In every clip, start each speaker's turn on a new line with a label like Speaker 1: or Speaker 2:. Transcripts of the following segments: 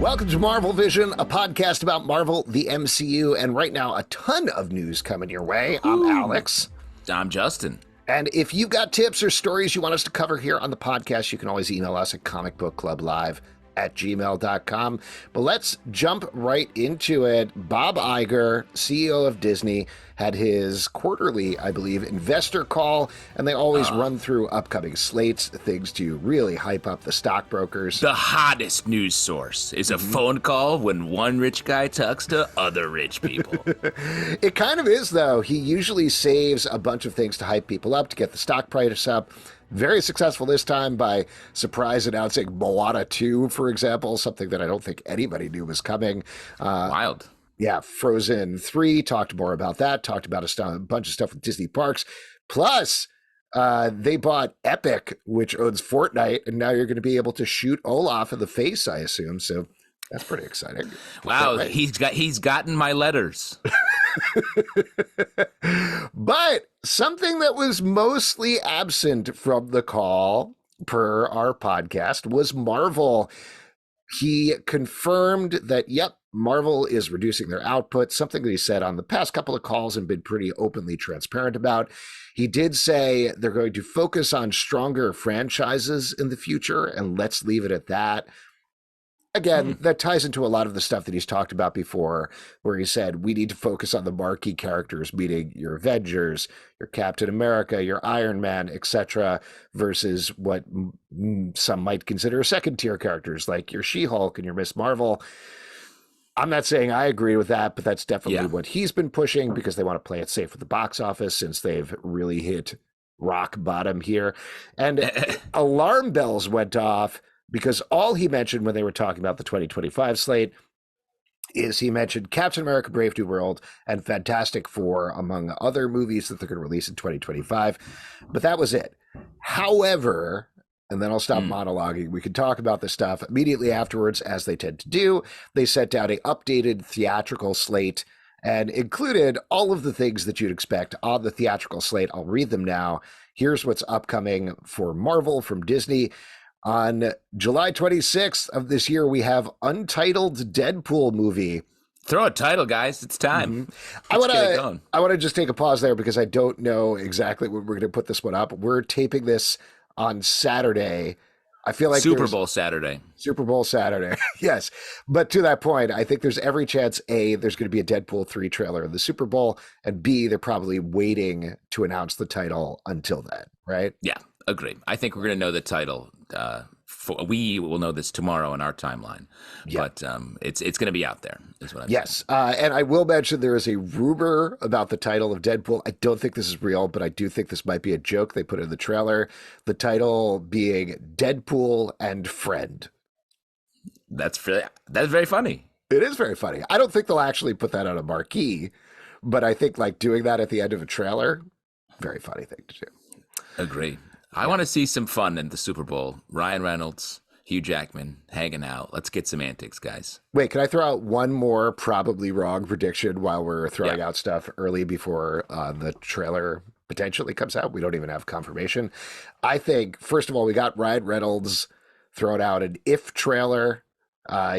Speaker 1: Welcome to Marvel Vision, a podcast about Marvel, the MCU, and right now a ton of news coming your way. I'm Alex.
Speaker 2: I'm Justin.
Speaker 1: And if you've got tips or stories you want us to cover here on the podcast, you can always email us at comicbookclublive@gmail.com. But let's jump right into it. Bob Iger, CEO of Disney, had his quarterly, I believe, investor call, and they always run through upcoming slates, things to really hype up the stockbrokers.
Speaker 2: The hottest news source is a phone call when one rich guy talks to other rich people.
Speaker 1: It kind of is, though. He usually saves a bunch of things to hype people up, to get the stock price up. Very successful this time by surprise announcing Moana 2, for example, something that I don't think anybody knew was coming.
Speaker 2: Wild.
Speaker 1: Yeah, Frozen 3, talked more about that, talked about a bunch of stuff with Disney Parks. Plus, they bought Epic, which owns Fortnite, and now you're going to be able to shoot Olaf in the face, I assume. So that's pretty exciting.
Speaker 2: Wow, he's gotten my letters.
Speaker 1: But something that was mostly absent from the call, per our podcast, was Marvel. He confirmed that, yep, Marvel is reducing their output, something that he said on the past couple of calls and been pretty openly transparent about. He did say they're going to focus on stronger franchises in the future, and let's leave it at that. Again, that ties into a lot of the stuff that he's talked about before, where he said we need to focus on the marquee characters, meaning your Avengers, your Captain America, your Iron Man, etc., versus what some might consider second-tier characters like your She-Hulk and your Miss Marvel. I'm not saying I agree with that, but that's definitely what he's been pushing because they want to play it safe with the box office since they've really hit rock bottom here. And alarm bells went off because all he mentioned when they were talking about the 2025 slate is he mentioned Captain America Brave New World and Fantastic Four, among other movies that they're going to release in 2025. But that was it. However, and then I'll stop monologuing, we can talk about this stuff immediately afterwards, as they tend to do. They set down an updated theatrical slate and included all of the things that you'd expect on the theatrical slate. I'll read them now. Here's what's upcoming for Marvel from Disney. On July 26th of this year, we have Untitled Deadpool movie.
Speaker 2: Throw a title, guys. It's time.
Speaker 1: I want to just take a pause there because I don't know exactly when we're going to put this one up. We're taping this on Saturday. I feel like
Speaker 2: Super Bowl Saturday.
Speaker 1: Yes. But to that point, I think there's every chance, A, there's going to be a Deadpool 3 trailer in the Super Bowl, and B, they're probably waiting to announce the title until then, right?
Speaker 2: Yeah, agree. I think we're going to know the title. We will know this tomorrow in our timeline, but it's going to be out there, is what I'm saying.
Speaker 1: And I will mention there is a rumor about the title of Deadpool. I don't think this is real, but I do think this might be a joke they put in the trailer. The title being Deadpool and Friend.
Speaker 2: That's very funny.
Speaker 1: It is very funny. I don't think they'll actually put that on a marquee, but I think like doing that at the end of a trailer, very funny thing to do.
Speaker 2: Agree. I want to see some fun in the Super Bowl. Ryan Reynolds, Hugh Jackman, hanging out. Let's get some antics, guys.
Speaker 1: Wait, can I throw out one more probably wrong prediction while we're throwing out stuff early before the trailer potentially comes out? We don't even have confirmation. I think, first of all, we got Ryan Reynolds throwing out an If trailer.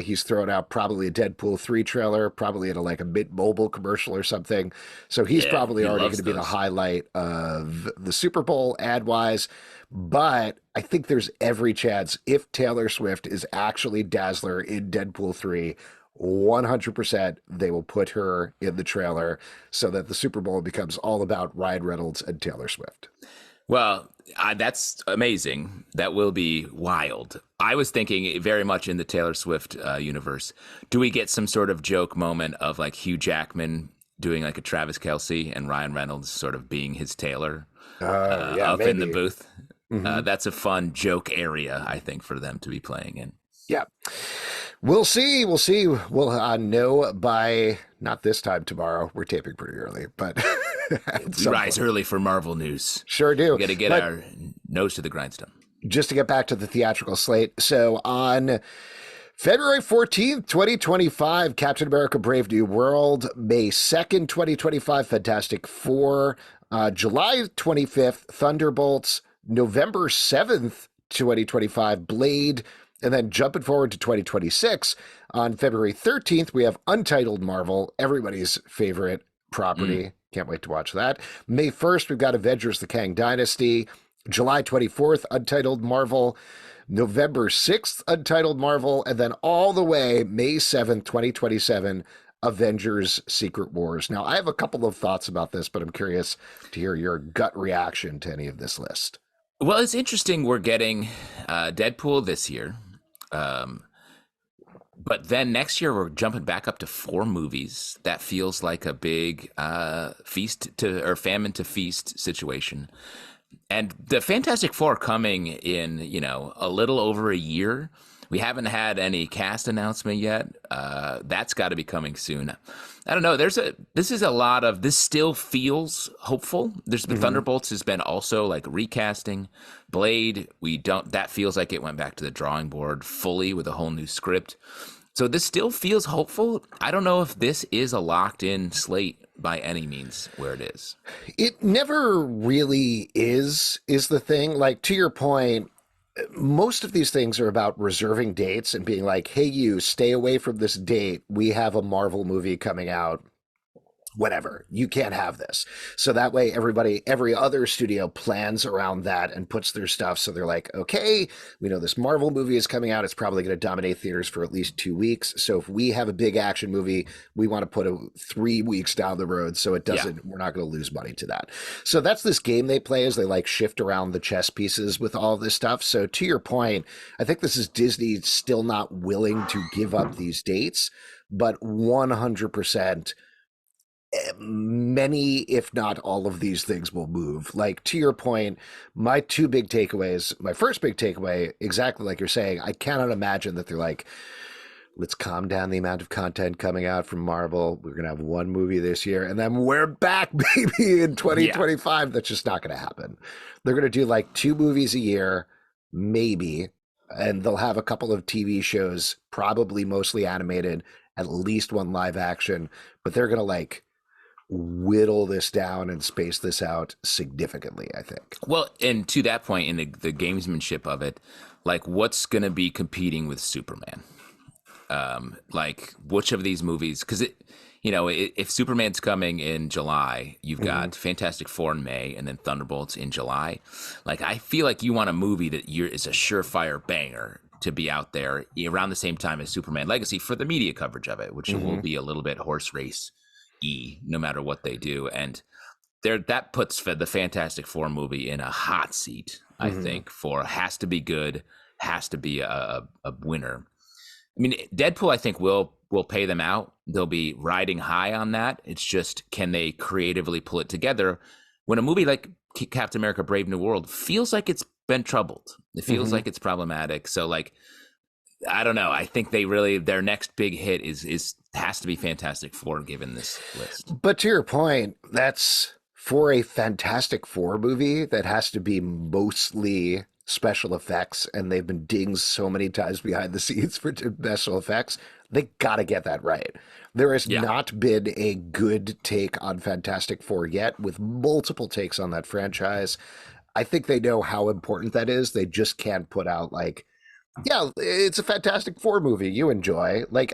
Speaker 1: He's thrown out probably a Deadpool 3 trailer, probably in a Mint Mobile commercial or something. So he's probably already going to be the highlight of the Super Bowl ad-wise. But I think there's every chance if Taylor Swift is actually Dazzler in Deadpool 3, 100% they will put her in the trailer so that the Super Bowl becomes all about Ryan Reynolds and Taylor Swift.
Speaker 2: Well, that's amazing. That will be wild. I was thinking very much in the Taylor Swift universe. Do we get some sort of joke moment of like Hugh Jackman doing like a Travis Kelce and Ryan Reynolds sort of being his Taylor up in the booth? That's a fun joke area, I think, for them to be playing in.
Speaker 1: Yeah. We'll see. We'll know by not this time tomorrow. We're taping pretty early, but
Speaker 2: we rise early for Marvel news.
Speaker 1: Sure do.
Speaker 2: We got to get our nose to the grindstone.
Speaker 1: Just to get back to the theatrical slate. So on February 14th, 2025, Captain America Brave New World. May 2nd, 2025, Fantastic Four. July 25th, Thunderbolts. November 7th, 2025, Blade. And then jumping forward to 2026, on February 13th, we have Untitled Marvel, everybody's favorite property. Can't wait to watch that. May 1st, we've got Avengers: The Kang Dynasty. July 24th, Untitled Marvel. November 6th, Untitled Marvel. And then all the way, May 7th, 2027, Avengers: Secret Wars. Now, I have a couple of thoughts about this, but I'm curious to hear your gut reaction to any of this list.
Speaker 2: Well, it's interesting we're getting Deadpool this year. But then next year we're jumping back up to 4 movies. That feels like a big famine to feast situation. And the Fantastic Four coming in, a little over a year. We haven't had any cast announcement yet. That's got to be coming soon. I don't know. This still feels hopeful. There's been Thunderbolts has been also like recasting. Blade, that feels like it went back to the drawing board fully with a whole new script. So this still feels hopeful. I don't know if this is a locked in slate by any means where it is.
Speaker 1: It never really is the thing. Like, to your point, most of these things are about reserving dates and being like, hey, you stay away from this date. We have a Marvel movie coming out. Whatever, you can't have this. So that way every other studio plans around that and puts their stuff. So they're like, okay, we know this Marvel movie is coming out. It's probably going to dominate theaters for at least 2 weeks. So if we have a big action movie, we want to put it 3 weeks down the road. So it doesn't, we're not going to lose money to that. So that's this game they play, as they like shift around the chess pieces with all this stuff. So to your point, I think this is Disney still not willing to give up these dates, but 100%, many, if not all of these things will move. Like, to your point, my first big takeaway, exactly like you're saying, I cannot imagine that they're like, let's calm down the amount of content coming out from Marvel. We're going to have 1 movie this year, and then we're back, baby, in 2025. Yeah. That's just not going to happen. They're going to do like 2 movies a year, maybe, and they'll have a couple of TV shows, probably mostly animated, at least 1 live action, but they're going to like whittle this down and space this out significantly, I think.
Speaker 2: Well, and to that point, in the gamesmanship of it, like, what's going to be competing with Superman? Like, which of these movies? Because if Superman's coming in July, you've got Fantastic Four in May, and then Thunderbolts in July. Like, I feel like you want a movie that is a surefire banger to be out there around the same time as Superman Legacy for the media coverage of it, which will be a little bit horse race no matter what they do. And that puts the Fantastic Four movie in a hot seat, I think, for has to be good, has to be a winner. I mean, Deadpool, I think, will pay them out. They'll be riding high on that. It's just, can they creatively pull it together when a movie like Captain America: Brave New World feels like it's been troubled? It feels like it's problematic. So, like, I don't know. I think their next big hit has to be Fantastic Four, given this list.
Speaker 1: But to your point, that's for a Fantastic Four movie that has to be mostly special effects, and they've been dinged so many times behind the scenes for special effects. They got to get that right. There has not been a good take on Fantastic Four yet, with multiple takes on that franchise. I think they know how important that is. They just can't put out like, yeah, it's a Fantastic Four movie you enjoy. Like,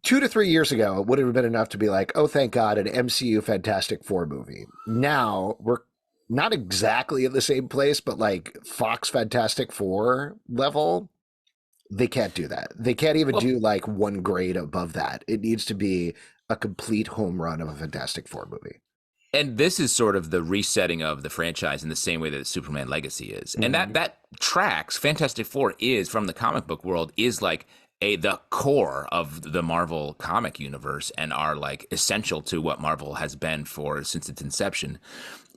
Speaker 1: 2 to 3 years ago, it would have been enough to be like, oh, thank God, an MCU Fantastic Four movie. Now we're not exactly in the same place, but like Fox Fantastic Four level, they can't do that. They can't even do like 1 grade above that. It needs to be a complete home run of a Fantastic Four movie.
Speaker 2: And this is sort of the resetting of the franchise in the same way that Superman Legacy is. And that tracks. Fantastic Four is, from the comic book world, is like the core of the Marvel comic universe, and are like essential to what Marvel has been since its inception.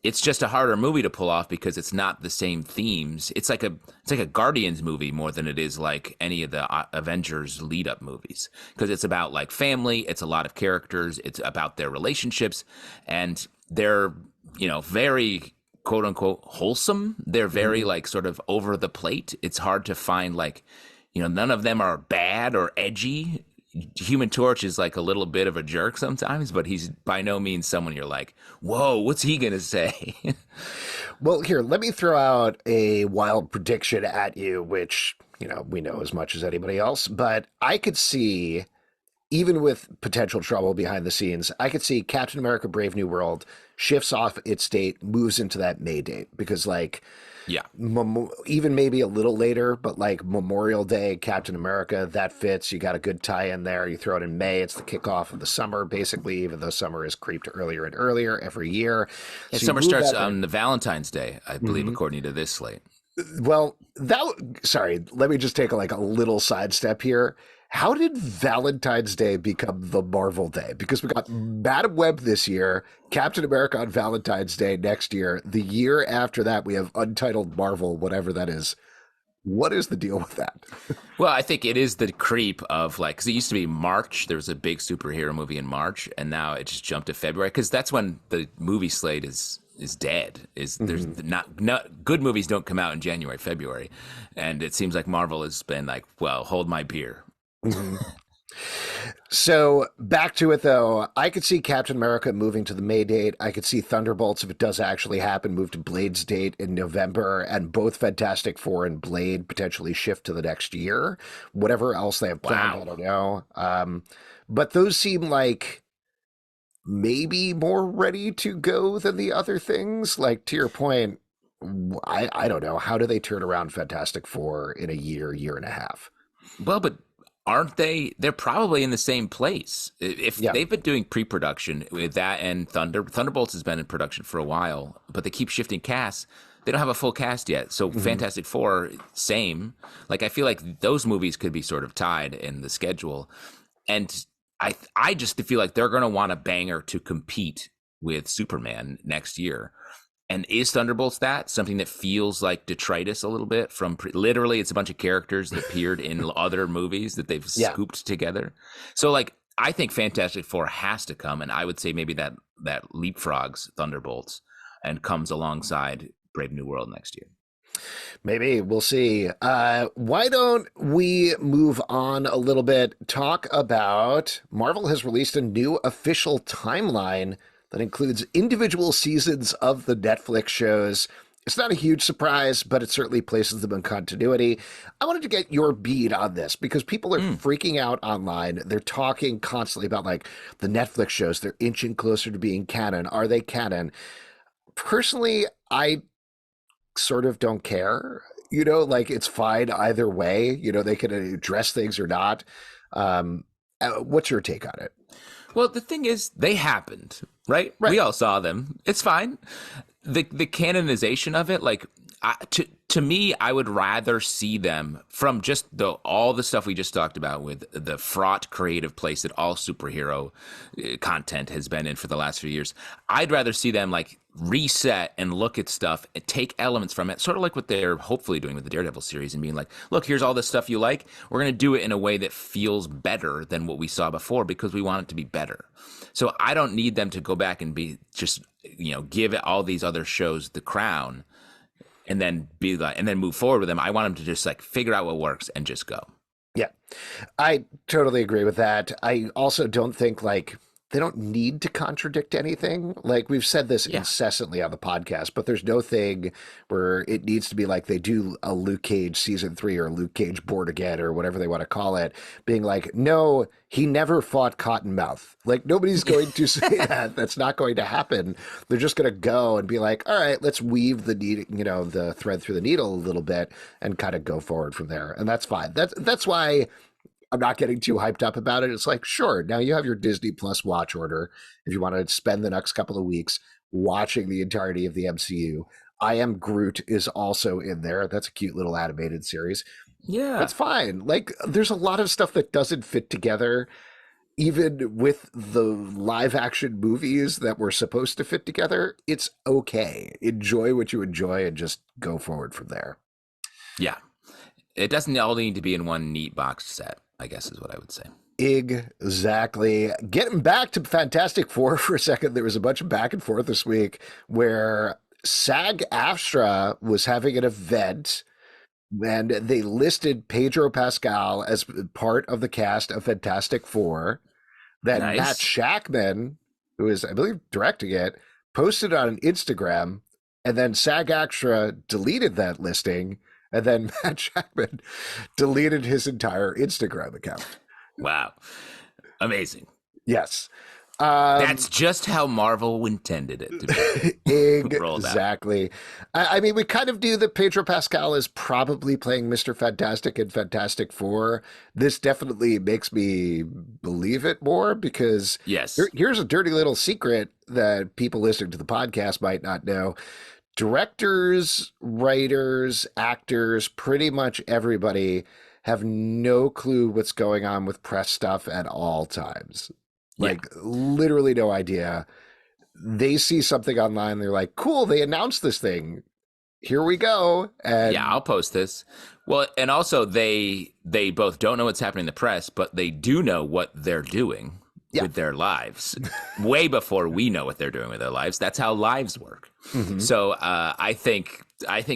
Speaker 2: It's just a harder movie to pull off because it's not the same themes. It's like a Guardians movie more than it is like any of the Avengers lead up movies, because it's about like family. It's a lot of characters. It's about their relationships, and they're, very quote unquote wholesome. They're very like sort of over the plate. It's hard to find like, none of them are bad or edgy. Human Torch is like a little bit of a jerk sometimes, but he's by no means someone you're like, whoa, what's he gonna say?
Speaker 1: Well, here, let me throw out a wild prediction at you, which, we know as much as anybody else, but I could see, even with potential trouble behind the scenes, I could see Captain America Brave New World shifts off its date, moves into that May date, because
Speaker 2: Yeah.
Speaker 1: even maybe a little later, but like Memorial Day, Captain America, that fits. You got a good tie in there. You throw it in May. It's the kickoff of the summer, basically, even though summer is creeped earlier and earlier every year.
Speaker 2: And
Speaker 1: So
Speaker 2: summer starts on the Valentine's Day, I believe, according to this slate.
Speaker 1: Well, sorry, let me just take a little sidestep here. How did Valentine's Day become the Marvel Day? Because we got Madam Web this year, Captain America on Valentine's Day next year. The year after that, we have Untitled Marvel, whatever that is. What is the deal with that?
Speaker 2: Well, I think it is the creep of because it used to be March. There was a big superhero movie in March, and now it just jumped to February because that's when the movie slate is dead. There's not good movies don't come out in January, February, and it seems like Marvel has been like, well, hold my beer.
Speaker 1: So back to it, though. I could see Captain America moving to the May date. I could see Thunderbolts, if it does actually happen, move to Blade's date in November, and both Fantastic Four and Blade potentially shift to the next year. Whatever else they have planned, I don't know. But those seem like maybe more ready to go than the other things. Like, to your point, I don't know. How do they turn around Fantastic Four in a year and a half?
Speaker 2: Well, but aren't they? They're probably in the same place. If they've been doing pre-production with that, and Thunderbolts has been in production for a while, but they keep shifting casts. They don't have a full cast yet. So Fantastic Four, same. I feel like those movies could be sort of tied in the schedule. And I just feel like they're going to want a banger to compete with Superman next year. And is Thunderbolts something that feels like detritus a little bit from literally it's a bunch of characters that appeared in other movies that they've scooped together. So I think Fantastic Four has to come, and I would say maybe that leapfrogs Thunderbolts and comes alongside Brave New World next year.
Speaker 1: Maybe we'll see. Why don't we move on a little bit? Talk about Marvel has released a new official timeline that includes individual seasons of the Netflix shows. It's not a huge surprise, but it certainly places them in continuity. I wanted to get your beat on this because people are freaking out online. They're talking constantly about the Netflix shows. They're inching closer to being canon. Are they canon? Personally, I sort of don't care. It's fine either way. They can address things or not. What's your take on it?
Speaker 2: Well, the thing is, they happened, right? We all saw them. It's fine. The canonization of it, to me, I would rather see them from just all the stuff we just talked about with the fraught creative place that all superhero content has been in for the last few years. I'd rather see them reset and look at stuff and take elements from it, sort of like what they're hopefully doing with the Daredevil series and being like, look, here's all this stuff you like. We're going to do it in a way that feels better than what we saw before because we want it to be better. So I don't need them to go back and be just, give all these other shows the crown and then and then move forward with them. I want them to just figure out what works and just go.
Speaker 1: Yeah, I totally agree with that. I also don't think they don't need to contradict anything. We've said this incessantly on the podcast, but there's no thing where it needs to be they do a Luke Cage season 3 or Luke Cage Born Again or whatever they want to call it, being no, he never fought Cottonmouth. Nobody's going to say that. That's not going to happen. They're just going to go and be all right, let's weave the the thread through the needle a little bit and kind of go forward from there. And that's fine. That's why I'm not getting too hyped up about it. It's sure, now you have your Disney Plus watch order. If you want to spend the next couple of weeks watching the entirety of the MCU, I Am Groot is also in there. That's a cute little animated series.
Speaker 2: Yeah.
Speaker 1: That's fine. There's a lot of stuff that doesn't fit together, even with the live action movies that were supposed to fit together. It's okay. Enjoy what you enjoy and just go forward from there.
Speaker 2: Yeah. It doesn't all need to be in one neat box set, I guess is what I would say.
Speaker 1: Exactly. Getting back to Fantastic Four for a second, there was a bunch of back and forth this week where SAG-AFTRA was having an event and they listed Pedro Pascal as part of the cast of Fantastic Four. Then Matt
Speaker 2: Nice.
Speaker 1: Shackman, who is, I believe, directing it, posted it on Instagram, and then SAG-AFTRA deleted that listing, and then Matt Shackman deleted his entire Instagram account.
Speaker 2: Wow. Amazing.
Speaker 1: Yes.
Speaker 2: That's just how Marvel intended it to be rolled out.
Speaker 1: Exactly. I mean, we kind of knew that Pedro Pascal is probably playing Mr. Fantastic in Fantastic Four. This definitely makes me believe it more because
Speaker 2: Yes.
Speaker 1: here's a dirty little secret that people listening to the podcast might not know. Directors, writers, actors, pretty much everybody have no clue what's going on with press stuff at all times. Like, literally no idea. They see something online, they're like, cool, they announced this thing. Here we go. And
Speaker 2: Yeah, I'll post this. Well, and also they both don't know what's happening in the press, but they do know what they're doing with their lives way before we know what they're doing with their lives. That's how lives work.
Speaker 1: Mhm.
Speaker 2: So I think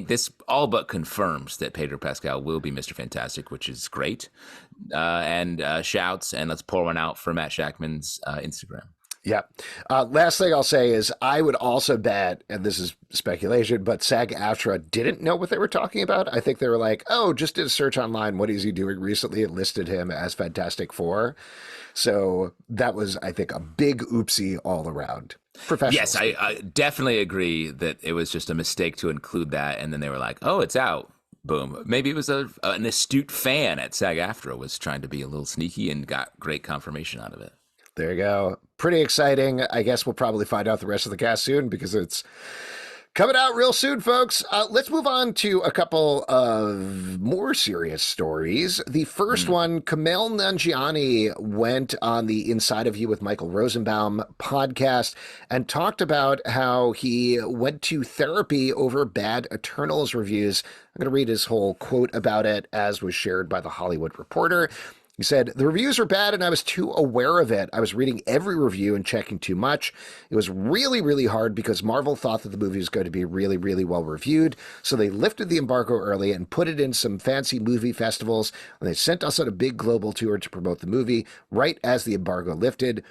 Speaker 2: this all but confirms that Pedro Pascal will be Mr. Fantastic, which is great. And shouts, and let's pour one out for Matt Shackman's Instagram.
Speaker 1: Yeah. Last thing I'll say is I would also bet, and this is speculation, but SAG-AFTRA didn't know what they were talking about. I think they were like, oh, just did a search online. What is he doing recently? It listed him as Fantastic Four. So that was, I think, a big oopsie all around. Professional.
Speaker 2: Yes, I definitely agree that it was just a mistake to include that. And then they were like, oh, it's out. Boom. Maybe it was an astute fan at SAG-AFTRA was trying to be a little sneaky and got great confirmation out of it.
Speaker 1: There you go. Pretty exciting. I guess we'll probably find out the rest of the cast soon because it's coming out real soon, folks. Let's move on to a couple of more serious stories. The first one, Kumail Nanjiani went on the Inside of You with Michael Rosenbaum podcast and talked about how he went to therapy over bad Eternals reviews. I'm going to read his whole quote about it as was shared by The Hollywood Reporter. He said, the reviews were bad and I was too aware of it. I was reading every review and checking too much. It was really, really hard because Marvel thought that the movie was going to be really, really well reviewed. So they lifted the embargo early and put it in some fancy movie festivals. And they sent us on a big global tour to promote the movie right as the embargo lifted.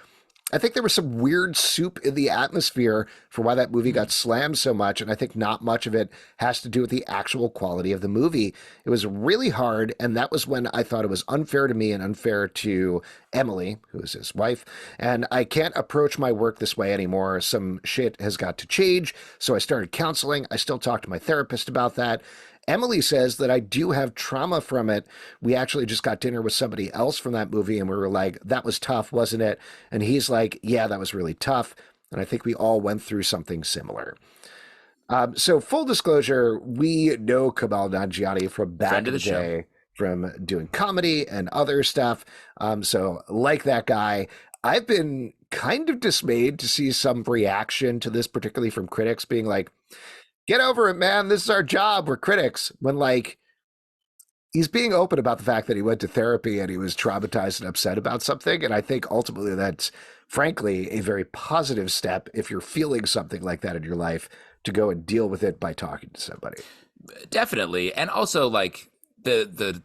Speaker 1: I think there was some weird soup in the atmosphere for why that movie got slammed so much, and I think not much of it has to do with the actual quality of the movie. It was really hard, and that was when I thought it was unfair to me and unfair to Emily, who is his wife, and I can't approach my work this way anymore. Some shit has got to change, so I started counseling. I still talk to my therapist about that. Emily says that I do have trauma from it. We actually just got dinner with somebody else from that movie, and we were like, that was tough, wasn't it? And he's like, yeah, that was really tough. And I think we all went through something similar. So full disclosure, we know Kumail Nanjiani from back in the day, from doing comedy and other stuff. So like that guy, I've been kind of dismayed to see some reaction to this, particularly from critics being like, get over it, man. This is our job. We're critics. When, like, he's being open about the fact that he went to therapy and he was traumatized and upset about something. And I think ultimately that's, frankly, a very positive step if you're feeling something like that in your life to go and deal with it by talking to somebody.
Speaker 2: Definitely. And also, like, the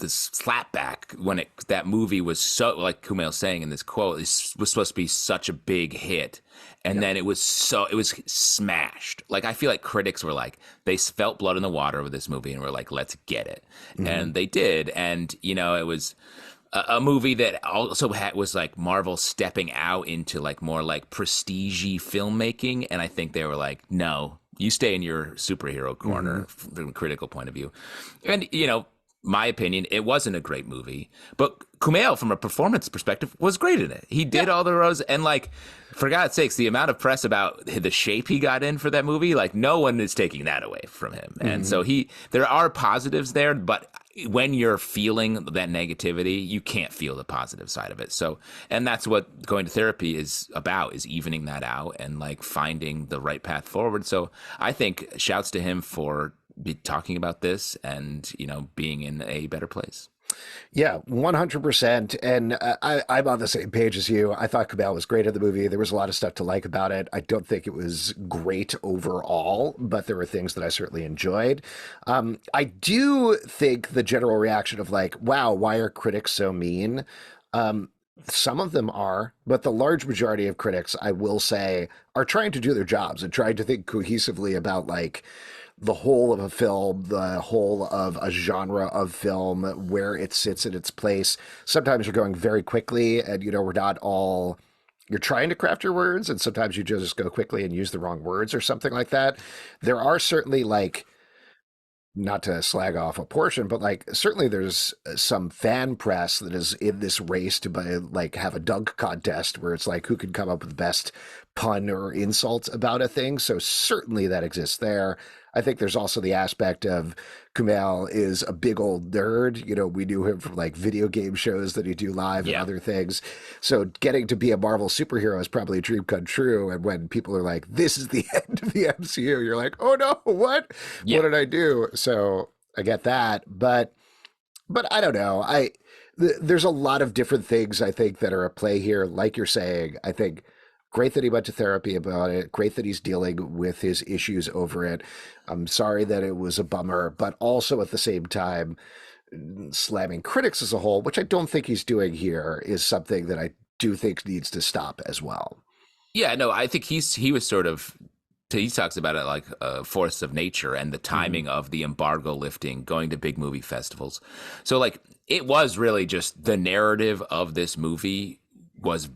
Speaker 2: slapback when that movie was so, like Kumail's saying in this quote, was supposed to be such a big hit. And then it was smashed. Like, I feel like critics were like, they felt blood in the water with this movie and were like, let's get it. And they did. And, you know, it was a movie that also was like Marvel stepping out into like more like prestige-y filmmaking. And I think they were like, no, you stay in your superhero corner from a critical point of view. And, you know, my opinion, it wasn't a great movie, but Kumail, from a performance perspective, was great in it. He did all the roles, and like, for God's sakes, the amount of press about the shape he got in for that movie, like, no one is taking that away from him. And so there are positives there, but when you're feeling that negativity, you can't feel the positive side of it. So, and that's what going to therapy is about, is evening that out and like finding the right path forward. So I think shouts to him for be talking about this and, you know, being in a better place.
Speaker 1: Yeah, 100%. And I'm on the same page as you. I thought Kumail was great in the movie. There was a lot of stuff to like about it. I don't think it was great overall, but there were things that I certainly enjoyed. I do think the general reaction of like, wow, why are critics so mean? Um, some of them are, but the large majority of critics, I will say, are trying to do their jobs and trying to think cohesively about like the whole of a film, the whole of a genre of film, where it sits in its place. Sometimes you're going very quickly and, we're not all, you're trying to craft your words, and sometimes you just go quickly and use the wrong words or something like that. There are certainly like, not to slag off a portion, but like certainly there's some fan press that is in this race to like have a dunk contest where it's like who can come up with the best pun or insult about a thing. So certainly that exists there. I think there's also the aspect of Kumail is a big old nerd. We knew him from like video game shows that he do live and other things. So getting to be a Marvel superhero is probably a dream come true. And when people are like, this is the end of the MCU, you're like, oh no, what?
Speaker 2: Yeah.
Speaker 1: What did I do? So I get that. But I don't know. There's a lot of different things I think that are at play here. Like you're saying, I think great that he went to therapy about it. Great that he's dealing with his issues over it. I'm sorry that it was a bummer, but also at the same time, slamming critics as a whole, which I don't think he's doing here, is something that I do think needs to stop as well.
Speaker 2: Yeah, no, I think he was sort of, he talks about it like a force of nature and the timing of the embargo lifting, going to big movie festivals. So like it was really just the narrative of this movie was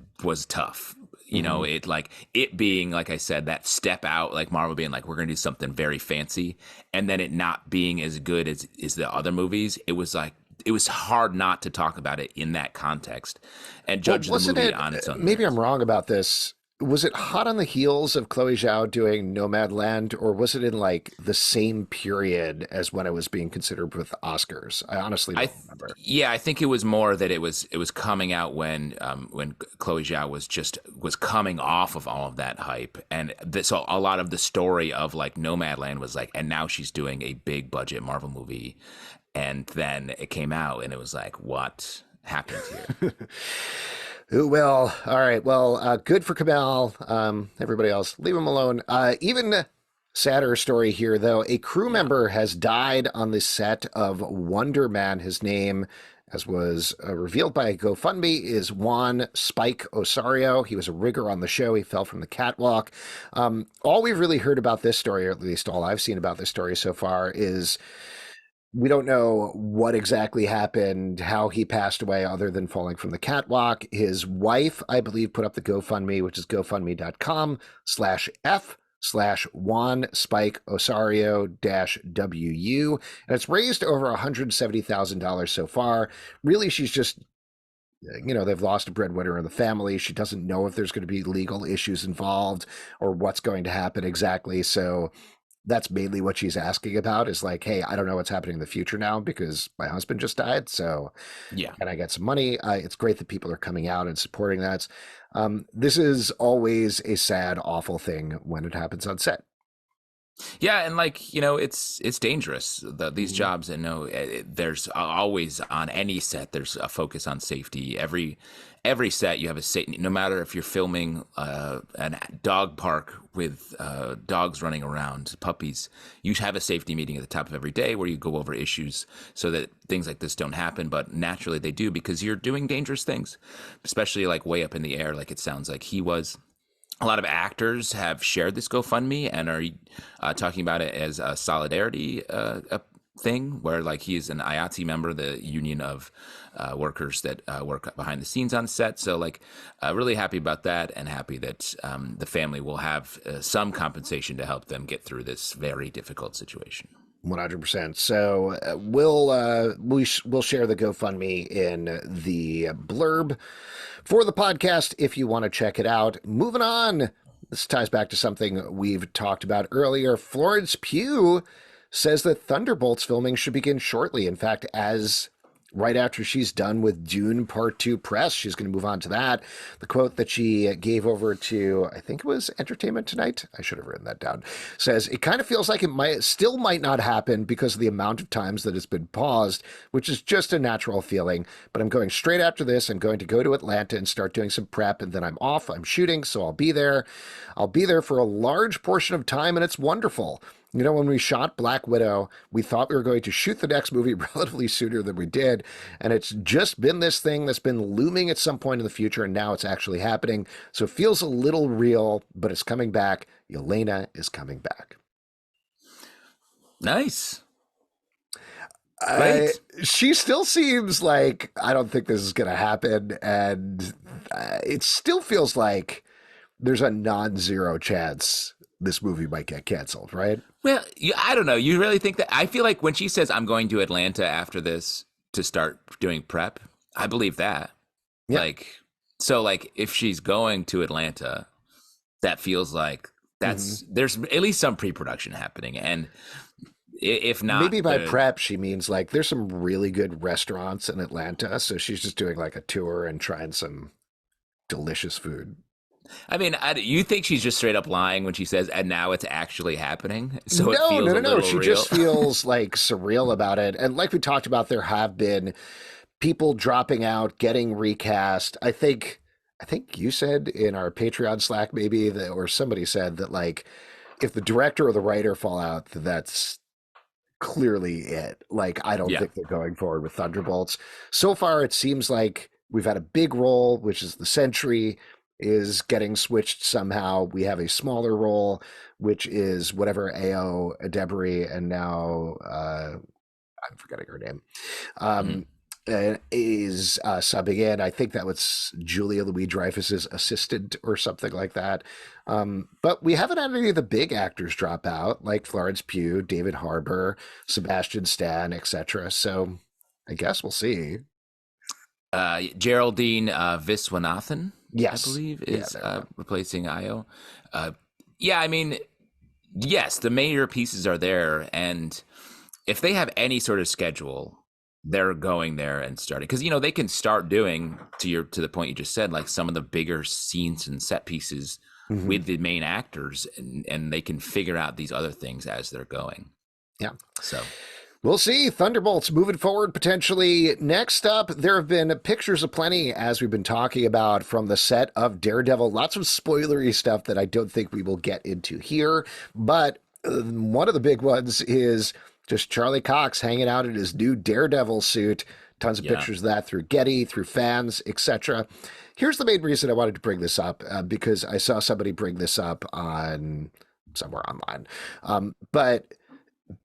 Speaker 2: tough. It like it being, like I said, that step out, like Marvel being like, we're going to do something very fancy, and then it not being as good as the other movies. It was like, it was hard not to talk about it in that context and judge the movie on its own.
Speaker 1: Maybe I'm wrong about this. Was it hot on the heels of Chloe Zhao doing Nomadland, or was it in like the same period as when it was being considered with Oscars? I honestly don't remember.
Speaker 2: Yeah, I think it was more that it was coming out when Chloe Zhao was coming off of all of that hype, and so a lot of the story of like Nomadland was like, and now she's doing a big budget Marvel movie, and then it came out, and it was like, what happened here?
Speaker 1: Who will? All right. Well, good for Kumail. Everybody else, leave him alone. Even sadder story here, though. A crew member has died on the set of Wonderman. His name, as was revealed by a GoFundMe, is Juan Spike Osorio. He was a rigger on the show. He fell from the catwalk. All we've really heard about this story, or at least all I've seen about this story so far, is we don't know what exactly happened, how he passed away, other than falling from the catwalk. His wife, I believe, put up the GoFundMe, which is gofundme.com/F/Juan Spike Osorio -WU. And it's raised over $170,000 so far. Really, she's just, they've lost a breadwinner in the family. She doesn't know if there's going to be legal issues involved or what's going to happen exactly. So that's mainly what she's asking about, is like, hey, I don't know what's happening in the future now because my husband just died. So
Speaker 2: Yeah.
Speaker 1: can I get some money? It's great that people are coming out and supporting that. This is always a sad, awful thing when it happens on set.
Speaker 2: Yeah, and like, it's dangerous. These jobs, and there's always, on any set, there's a focus on safety. Every set you have a safety. No matter if you're filming a dog park with dogs running around, puppies, you have a safety meeting at the top of every day where you go over issues so that things like this don't happen. But naturally they do, because you're doing dangerous things, especially like way up in the air, like it sounds like he was. A lot of actors have shared this GoFundMe and are talking about it as a solidarity thing, where like he is an IATSE member, the union of workers that work behind the scenes on set. So like really happy about that, and happy that the family will have some compensation to help them get through this very difficult situation.
Speaker 1: 100%. So we'll share the GoFundMe in the blurb for the podcast if you want to check it out. Moving on. This ties back to something we've talked about earlier. Florence Pugh says that Thunderbolts filming should begin shortly. In fact, as right after she's done with Dune Part 2 press. She's going to move on to that. The quote that she gave over to, I think it was Entertainment Tonight, I should have written that down, says, "It kind of feels like it might not happen because of the amount of times that it's been paused, which is just a natural feeling. But I'm going straight after this. I'm going to go to Atlanta and start doing some prep, and then I'm off. I'm shooting, so I'll be there. I'll be there for a large portion of time, and it's wonderful. You know, when we shot Black Widow, we thought we were going to shoot the next movie relatively sooner than we did. And it's just been this thing that's been looming at some point in the future, and now it's actually happening. So it feels a little real, but it's coming back. Yelena is coming back."
Speaker 2: Nice. Great.
Speaker 1: She still seems like, I don't think this is going to happen. And it still feels like there's a non-zero chance this movie might get canceled, right?
Speaker 2: Well, I don't know. You really think that? I feel like when she says, "I'm going to Atlanta after this to start doing prep," I believe that.
Speaker 1: Yeah.
Speaker 2: Like, if she's going to Atlanta, that feels like there's at least some pre-production happening. And if not,
Speaker 1: maybe by prep, she means like there's some really good restaurants in Atlanta. So she's just doing like a tour and trying some delicious food.
Speaker 2: I mean, you think she's just straight up lying when she says, "And now it's actually happening"? So
Speaker 1: no,
Speaker 2: it feels a little
Speaker 1: She
Speaker 2: real.
Speaker 1: just feels like surreal about it. And like we talked about, there have been people dropping out, getting recast. I think you said in our Patreon Slack, maybe that, or somebody said that, like, if the director or the writer fall out, that's clearly it. Like, I don't think they're going forward with Thunderbolts. So far, it seems like we've had a big role, which is the Sentry, is getting switched somehow. We have a smaller role, which is whatever AO Adebri, and now I'm forgetting her name, is subbing in. I think that was Julia Louis-Dreyfus's assistant or something like that. But we haven't had any of the big actors drop out, like Florence Pugh, David Harbour, Sebastian Stan, etc. So I guess we'll see.
Speaker 2: Geraldine Viswanathan,
Speaker 1: yes,
Speaker 2: I believe, is replacing Io. I mean, yes, the major pieces are there, and if they have any sort of schedule, they're going there and starting, because they can start doing, to the point you just said, like some of the bigger scenes and set pieces with the main actors, and they can figure out these other things as they're going.
Speaker 1: Yeah.
Speaker 2: So
Speaker 1: we'll see. Thunderbolts moving forward potentially. Next up, there have been pictures aplenty, as we've been talking about, from the set of Daredevil. Lots of spoilery stuff that I don't think we will get into here. But one of the big ones is just Charlie Cox hanging out in his new Daredevil suit. Tons of pictures of that through Getty, through fans, etc. Here's the main reason I wanted to bring this up, because I saw somebody bring this up on somewhere online. But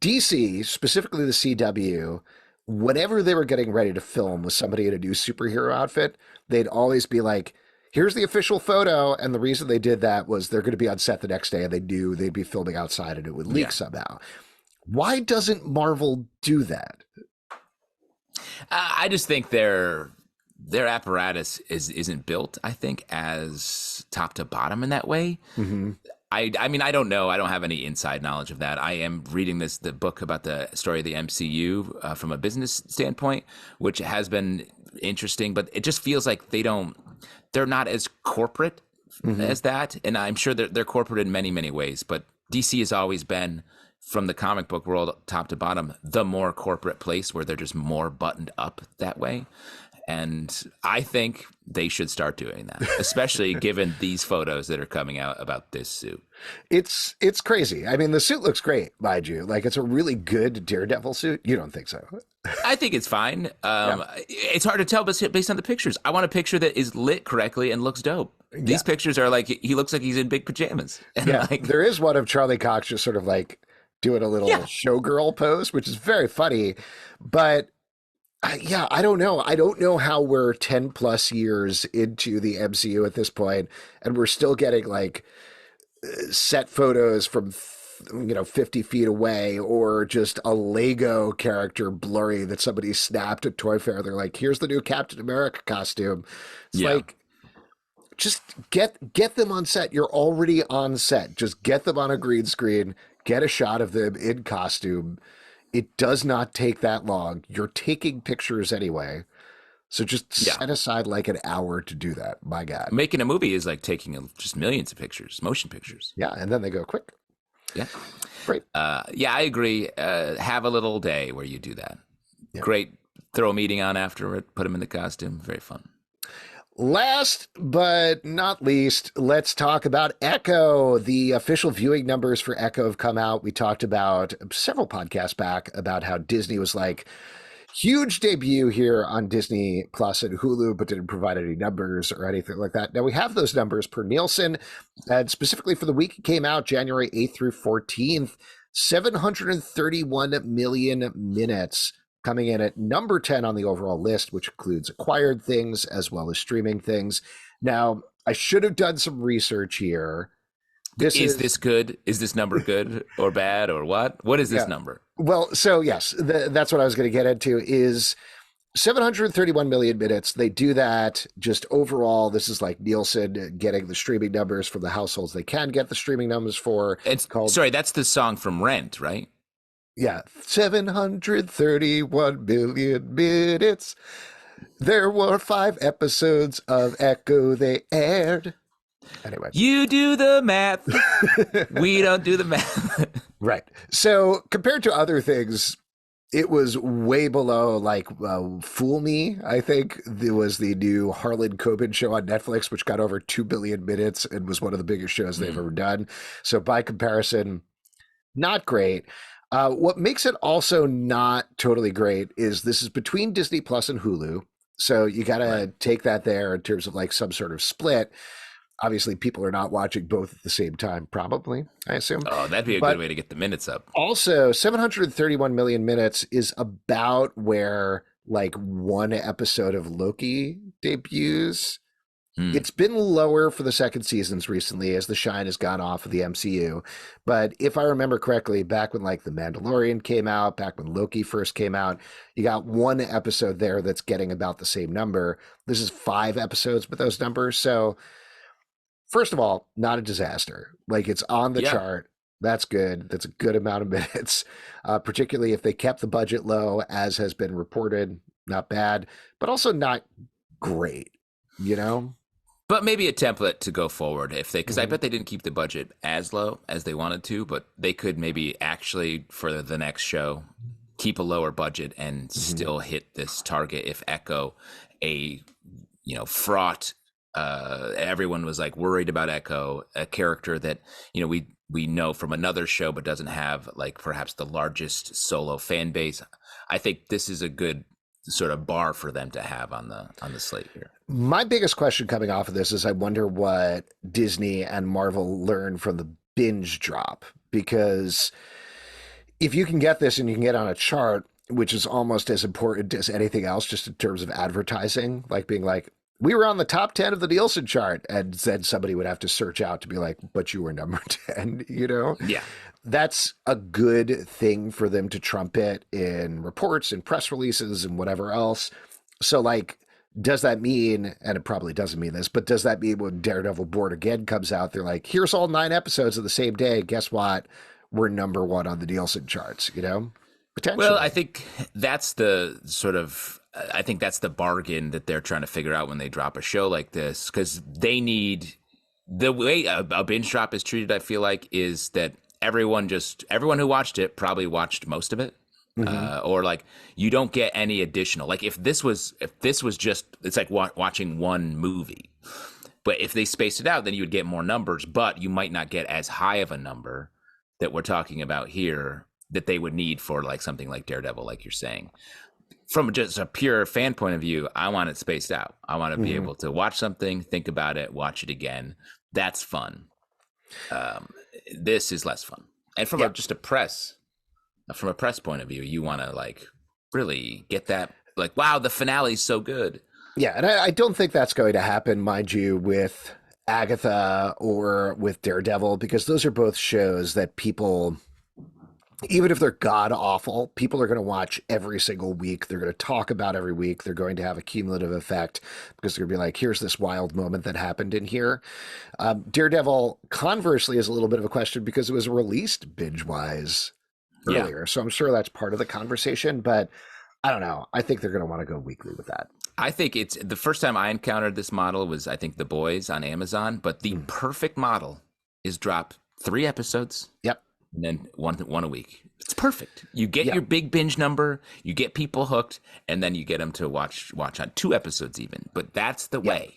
Speaker 1: DC, specifically the CW, whenever they were getting ready to film with somebody in a new superhero outfit, they'd always be like, "Here's the official photo." And the reason they did that was they're going to be on set the next day, and they knew they'd be filming outside and it would leak somehow. Why doesn't Marvel do that?
Speaker 2: I just think their apparatus isn't built, I think, as top to bottom in that way. I mean, I don't know. I don't have any inside knowledge of that. I am reading the book about the story of the MCU from a business standpoint, which has been interesting, but it just feels like they're not as corporate as that. And I'm sure they're corporate in many, many ways, but DC has always been, from the comic book world, top to bottom, the more corporate place where they're just more buttoned up that way. And I think they should start doing that, especially given these photos that are coming out about this suit.
Speaker 1: It's crazy. I mean, the suit looks great, mind you. Like, it's a really good Daredevil suit. You don't think so?
Speaker 2: I think it's fine. It's hard to tell based on the pictures. I want a picture that is lit correctly and looks dope. These pictures are like, he looks like he's in big pajamas. And
Speaker 1: there is one of Charlie Cox just sort of like doing a little showgirl pose, which is very funny. But I don't know. I don't know how we're 10 plus years into the MCU at this point, and we're still getting like set photos from 50 feet away, or just a Lego character blurry that somebody snapped at Toy Fair. They're like, "Here's the new Captain America costume." It's like, just get them on set. You're already on set. Just get them on a green screen, get a shot of them in costume. It does not take that long. You're taking pictures anyway. So just
Speaker 2: Yeah.
Speaker 1: set aside like an hour to do that. My God.
Speaker 2: Making a movie is like taking just millions of pictures, motion pictures.
Speaker 1: Yeah. And then they go quick.
Speaker 2: Yeah.
Speaker 1: Great.
Speaker 2: Yeah, I agree. Have a little day where you do that.
Speaker 1: Yeah.
Speaker 2: Great. Throw a meeting on after it. Put him in the costume. Very fun.
Speaker 1: Last but not least, let's talk about Ekko. The official viewing numbers for Ekko have come out. We talked about several podcasts back about how Disney was like, huge debut here on Disney Plus and Hulu, but didn't provide any numbers or anything like that. Now we have those numbers per Nielsen, and specifically for the week it came out, January 8th through 14th, 731 million minutes, coming in at number 10 on the overall list, which includes acquired things as well as streaming things. Now, I should have done some research here.
Speaker 2: Is this good? Is this number good or bad or what? What is this number?
Speaker 1: Well, so yes, that's what I was going to get into is 731 million minutes. They do that just overall. This is like Nielsen getting the streaming numbers from the households they can get the streaming numbers for.
Speaker 2: It's called. Sorry, that's the song from Rent, right?
Speaker 1: Yeah, 731 million minutes. There were 5 episodes of Ekko they aired. Anyway.
Speaker 2: You do the math. We don't do the math.
Speaker 1: Right. So compared to other things, it was way below like Fool Me, I think. There was the new Harlan Coben show on Netflix, which got over 2 billion minutes and was one of the biggest shows they've ever done. So by comparison, not great. What makes it also not totally great is this is between Disney Plus and Hulu. So you got to take that there in terms of like some sort of split. Obviously, people are not watching both at the same time, probably, I assume.
Speaker 2: Oh, that'd be a good way to get the minutes up.
Speaker 1: Also, 731 million minutes is about where like one episode of Loki debuts. It's been lower for the second seasons recently as the shine has gone off of the MCU. But if I remember correctly, back when like The Mandalorian came out, back when Loki first came out, you got one episode there that's getting about the same number. This is 5 episodes with those numbers. So first of all, not a disaster. Like it's on the chart. That's good. That's a good amount of minutes, particularly if they kept the budget low, as has been reported. Not bad, but also not great, you know?
Speaker 2: But maybe a template to go forward if they, because I bet they didn't keep the budget as low as they wanted to, but they could maybe actually for the next show keep a lower budget and still hit this target if Ekko, a fraught. Everyone was like worried about Ekko, a character that we know from another show but doesn't have like perhaps the largest solo fan base. I think this is a good sort of bar for them to have on the slate here.
Speaker 1: My biggest question coming off of this is I wonder what Disney and Marvel learned from the binge drop, because if you can get this and you can get on a chart, which is almost as important as anything else, just in terms of advertising, like being like, we were on the top 10 of the Nielsen chart, and then somebody would have to search out to be like, but you were number 10, Yeah. That's a good thing for them to trumpet in reports and press releases and whatever else. So like, does that mean, and it probably doesn't mean this, but does that mean when Daredevil Born Again comes out, they're like, here's all 9 episodes of the same day. Guess what? We're number 1 on the Nielsen charts, Potentially.
Speaker 2: Well, I think that's the bargain that they're trying to figure out when they drop a show like this, because they need, the way a binge drop is treated, I feel like, is that everyone who watched it probably watched most of it. Or like you don't get any additional, like if this was just, it's like watching one movie, but if they spaced it out, then you would get more numbers, but you might not get as high of a number that we're talking about here that they would need for like something like Daredevil, like you're saying. From just a pure fan point of view, I want it spaced out. I want to be able to watch something, think about it, watch it again. That's fun. This is less fun. And from just a press point of view, you want to like really get that, like, wow, the finale is so good.
Speaker 1: Yeah, and I don't think that's going to happen, mind you, with Agatha or with Daredevil, because those are both shows that people, even if they're god awful, people are going to watch every single week. They're going to talk about every week. They're going to have a cumulative effect because they're going to be like, here's this wild moment that happened in here. Daredevil, conversely, is a little bit of a question because it was released binge-wise earlier. So I'm sure that's part of the conversation, but I don't know. I think they're going to want to go weekly with that.
Speaker 2: I think it's the first time I encountered this model was, I think, The Boys on Amazon, but the perfect model is drop 3 episodes.
Speaker 1: Yep.
Speaker 2: And then one a week. It's perfect. You get your big binge number, you get people hooked, and then you get them to watch on 2 episodes even. But that's the way.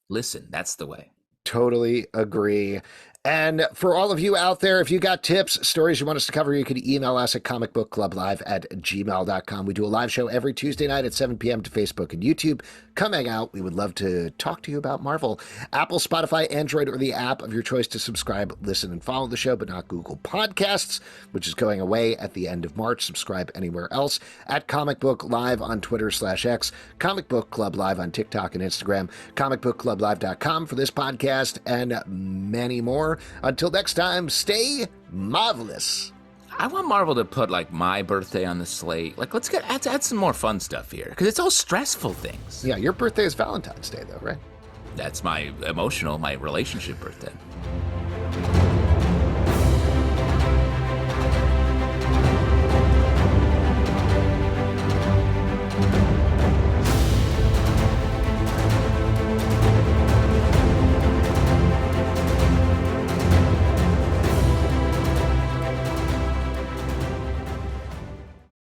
Speaker 2: Listen, that's the way.
Speaker 1: Totally agree. And for all of you out there, if you got tips, stories you want us to cover, you can email us at comicbookclublive@gmail.com. We do a live show every Tuesday night at 7 p.m. to Facebook and YouTube. Come hang out. We would love to talk to you about Marvel. Apple, Spotify, Android, or the app of your choice to subscribe, listen, and follow the show, but not Google Podcasts, which is going away at the end of March. Subscribe anywhere else at Comic Book Live on Twitter/X, Comic Book Club Live on TikTok and Instagram, comicbookclublive.com for this podcast, and many more. Until next time, stay marvelous.
Speaker 2: I want Marvel to put like my birthday on the slate. Like, let's add some more fun stuff here because it's all stressful things.
Speaker 1: Yeah, your birthday is Valentine's Day, though, right?
Speaker 2: That's my relationship birthday.